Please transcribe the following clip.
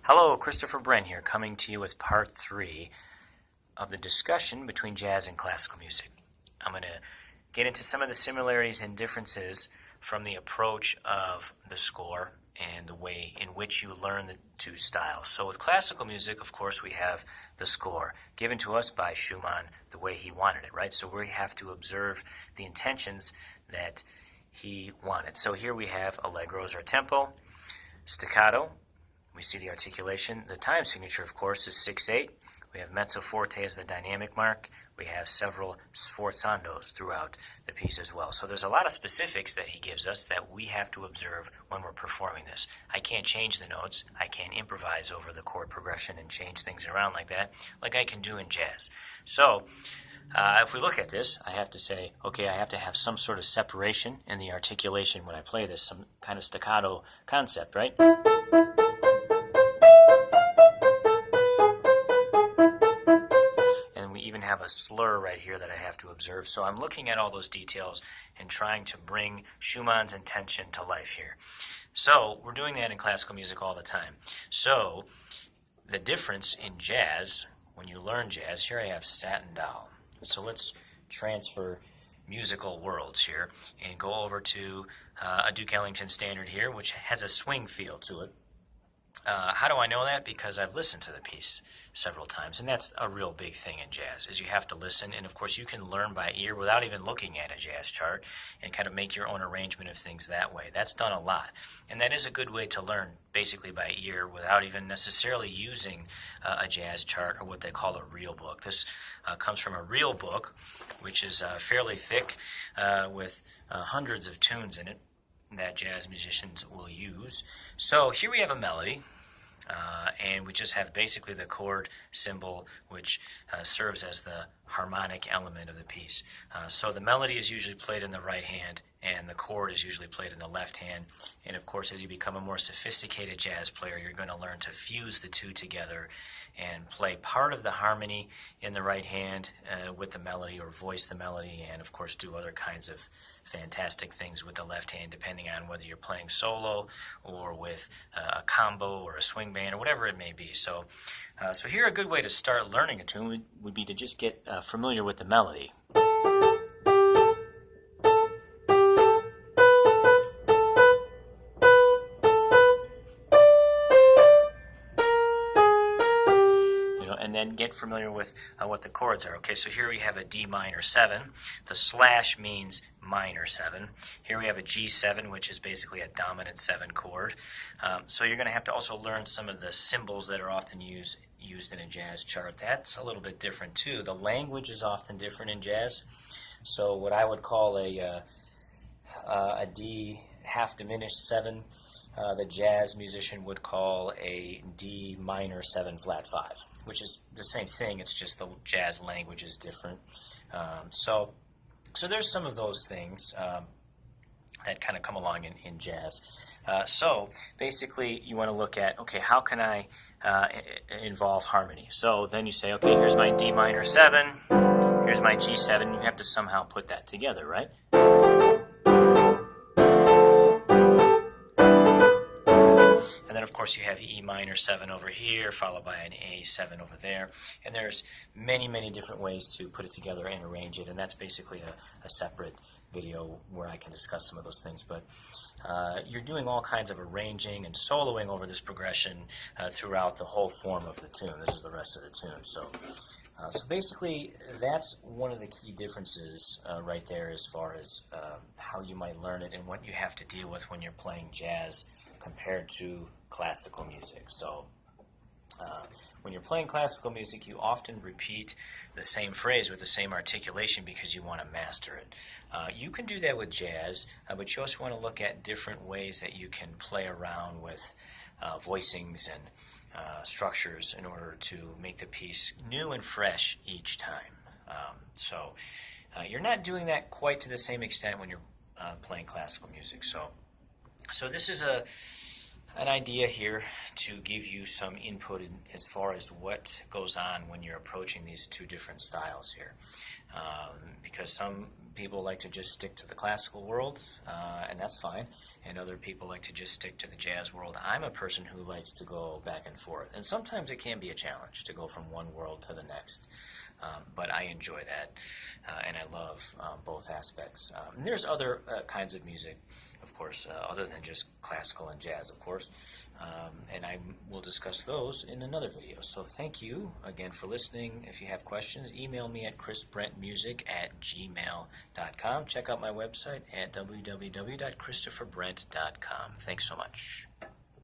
Hello, Christopher Brent here, coming to you with part 3 of the discussion between jazz and classical music. I'm going to get into some of the similarities and differences from the approach of the score and the way in which you learn the two styles. So with classical music, of course, we have the score given to us by Schumann the way he wanted it, right? So we have to observe the intentions that he wanted. So here we have allegros or tempo, staccato. We see the articulation. The time signature, of course, is 6/8. We have mezzo forte as the dynamic mark. We have several sforzandos throughout the piece as well. So there's a lot of specifics that he gives us that we have to observe when we're performing this. I can't change the notes. I can't improvise over the chord progression and change things around like that, like I can do in jazz. So if we look at this, I have to say, okay, I have to have some sort of separation in the articulation when I play this, some kind of staccato concept, right? Have a slur right here that I have to observe. So I'm looking at all those details and trying to bring Schumann's intention to life here. So we're doing that in classical music all the time. So the difference in jazz, when you learn jazz, here I have Satin Doll. So let's transfer musical worlds here and go over to a Duke Ellington standard here, which has a swing feel to it. How do I know that? Because I've listened to the piece several times, and that's a real big thing in jazz, is you have to listen, and of course you can learn by ear without even looking at a jazz chart and kind of make your own arrangement of things that way. That's done a lot, and that is a good way to learn basically by ear without even necessarily using a jazz chart or what they call a real book. This comes from a real book, which is fairly thick with hundreds of tunes in it that jazz musicians will use. So here we have a melody. And we just have basically the chord symbol, which serves as the harmonic element of the piece. So the melody is usually played in the right hand, and the chord is usually played in the left hand. And of course, as you become a more sophisticated jazz player, you're going to learn to fuse the two together and play part of the harmony in the right hand with the melody, or voice the melody, and of course do other kinds of fantastic things with the left hand, depending on whether you're playing solo or with a combo or a swing band or whatever it may be. So here a good way to start learning a tune would be to just get familiar with the melody. And then get familiar with what the chords are. Okay, so here we have a D minor 7. The slash means minor 7. Here we have a G7, which is basically a dominant 7 chord. So you're going to have to also learn some of the symbols that are often used in a jazz chart. That's a little bit different too. The language is often different in jazz. So what I would call a D half diminished 7, the jazz musician would call a D minor 7 flat 5, which is the same thing. It's just the jazz language is different. So there's some of those things that kind of come along in jazz. So basically you want to look at, okay, how can I involve harmony? So then you say, okay, here's my D minor 7, here's my G7. You have to somehow put that together, right? And then, of course, you have E minor 7 over here, followed by an A7 over there. And there's many, many different ways to put it together and arrange it. And that's basically a separate video where I can discuss some of those things. But you're doing all kinds of arranging and soloing over this progression throughout the whole form of the tune. This is the rest of the tune. So basically, that's one of the key differences right there as far as how you might learn it and what you have to deal with when you're playing jazz compared to classical music. So when you're playing classical music, you often repeat the same phrase with the same articulation because you want to master it. You can do that with jazz, but you also want to look at different ways that you can play around with voicings and structures in order to make the piece new and fresh each time. So you're not doing that quite to the same extent when you're playing classical music. So this is an idea here to give you some input as far as what goes on when you're approaching these two different styles here. Because some people like to just stick to the classical world, and that's fine. And other people like to just stick to the jazz world. I'm a person who likes to go back and forth. And sometimes it can be a challenge to go from one world to the next. But I enjoy that, and I love both aspects. And there's other kinds of music, of course, other than just classical and jazz, of course. And I will discuss those in another video. So thank you again for listening. If you have questions, email me at chrisbrentmusic@gmail.com. Check out my website at www.christopherbrent.com. Thanks so much.